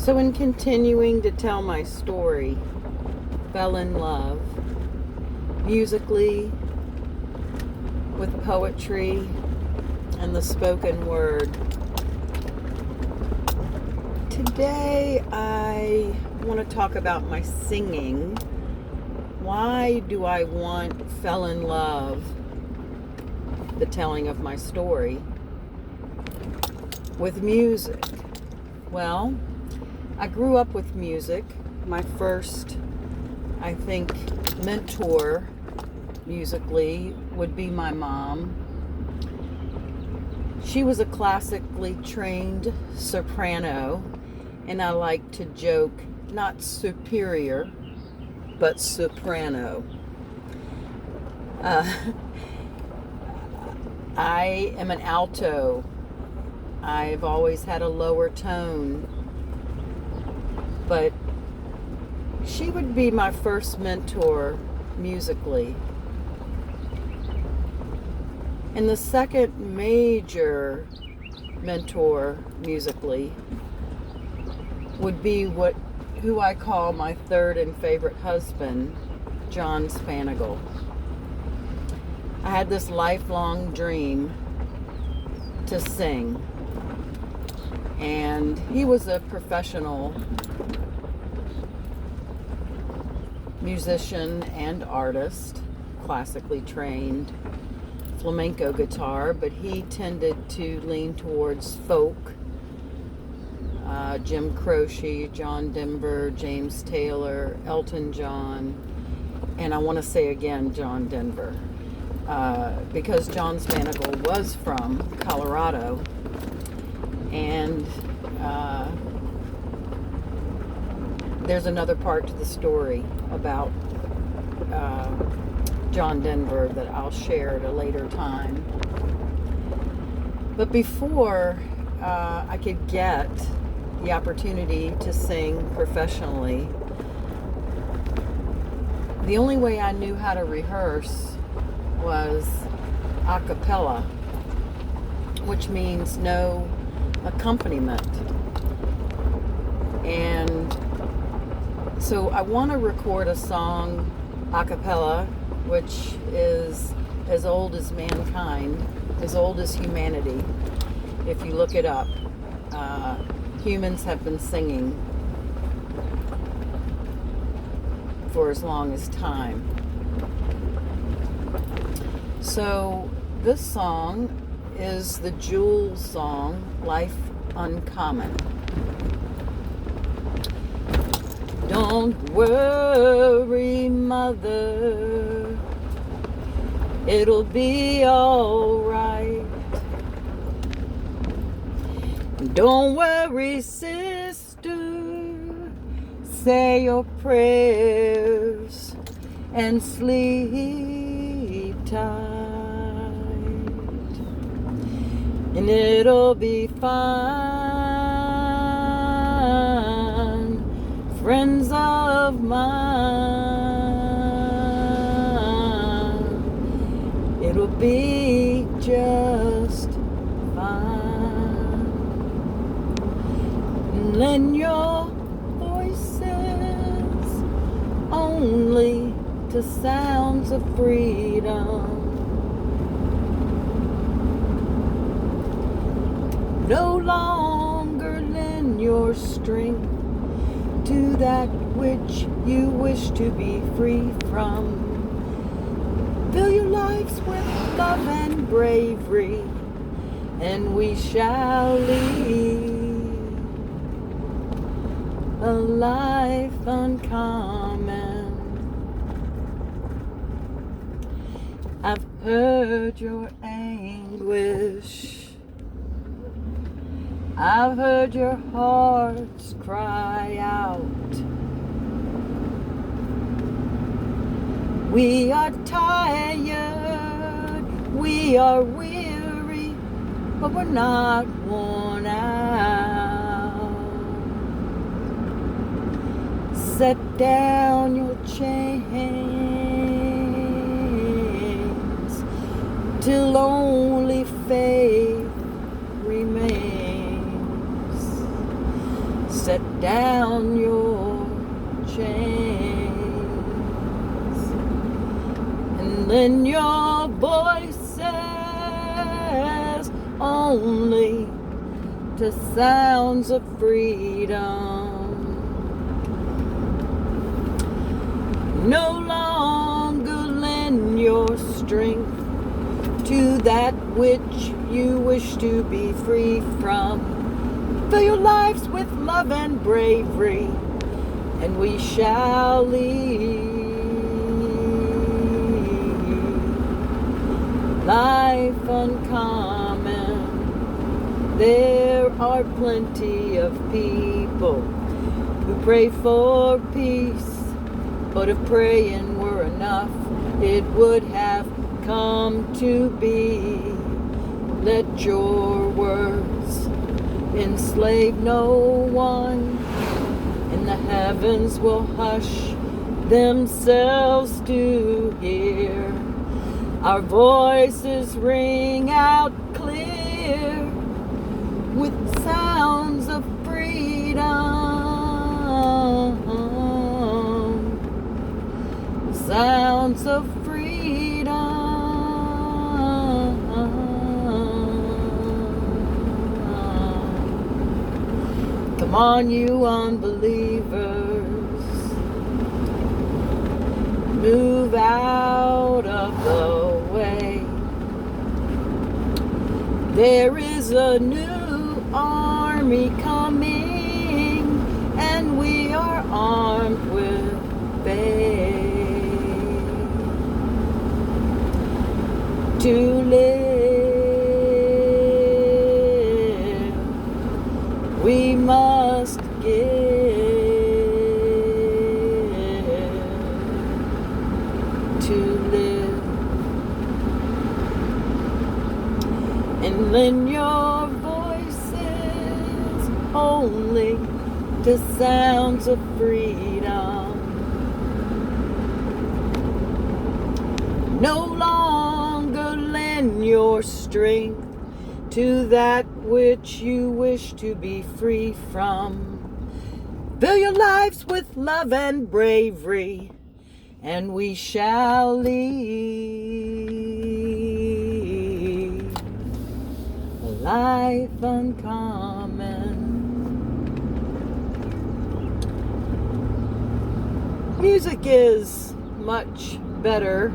So in continuing to tell my story, Felon Love, musically, with poetry and the spoken word, today I want to talk about my singing. Why do I want Felon Love, the telling of my story, with music? Well, I grew up with music. My first, I think, mentor musically would be my mom. She was a classically trained soprano, and I like to joke, not superior, but soprano. I am an alto. I've always had a lower tone, but she would be my first mentor musically. And the second major mentor musically would be who I call my third and favorite husband, John Spanigal. I had this lifelong dream to sing, and he was a professional musician and artist, classically trained flamenco guitar, but he tended to lean towards folk. Jim Croce, John Denver, James Taylor, Elton John, and I want to say again John Denver, because John Spanigal was from Colorado, and there's another part to the story about John Denver that I'll share at a later time. But before I could get the opportunity to sing professionally, the only way I knew how to rehearse was a cappella, which means no accompaniment. And so I want to record a song a cappella, which is as old as mankind, as old as humanity. If you look it up, humans have been singing for as long as time. So this song is the Jewel song, Life Uncommon. Don't worry, mother, it'll be all right. Don't worry, sister, say your prayers and sleep tight, and it'll be fine, friends of mine, it'll be just fine. And lend your voices only to sounds of freedom. No longer lend your strength to that which you wish to be free from. Fill your lives with love and bravery, and we shall lead a life uncommon. I've heard your anguish, I've heard your hearts cry out. We are tired, we are weary, but we're not worn out. Set down your chains till only faith remains. set down your chains and lend your voices only to sounds of freedom. No longer lend your strength to that which you wish to be free from. Fill your lives with love and bravery, and we shall lead life uncommon. There are plenty of people who pray for peace, but if praying were enough, it would have come to be. Let your words enslave no one, and the heavens will hush themselves to hear our voices ring out clear with sounds of freedom. Sounds of freedom. Come on, you unbelievers, move out of the way. There is a new army coming, and we are armed with faith. To live, we must give. To live, and lend your voices only to sounds of freedom. No longer lend your strength to that which you wish to be free from. Fill your lives with love and bravery, and we shall lead a life uncommon. Music is much better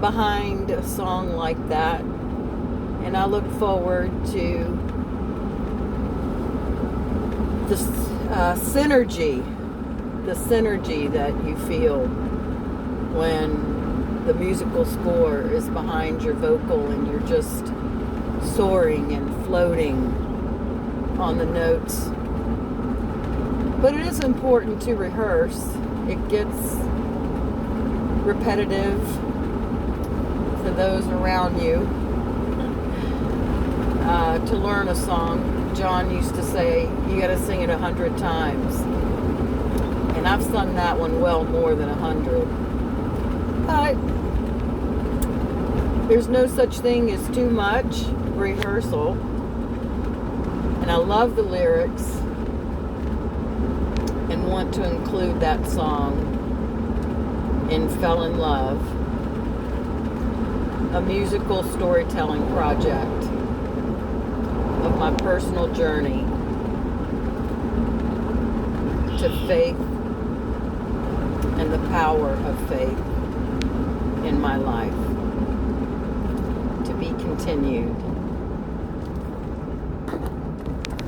behind a song like that, and I look forward to the synergy that you feel when the musical score is behind your vocal and you're just soaring and floating on the notes. But it is important to rehearse. It gets repetitive to those around you. To learn a song, John used to say, you got to sing it 100 times. And I've sung that one well more than 100. But there's no such thing as too much rehearsal. And I love the lyrics and want to include that song in Felon Love, a musical storytelling project of my personal journey to faith and the power of faith in my life. To be continued.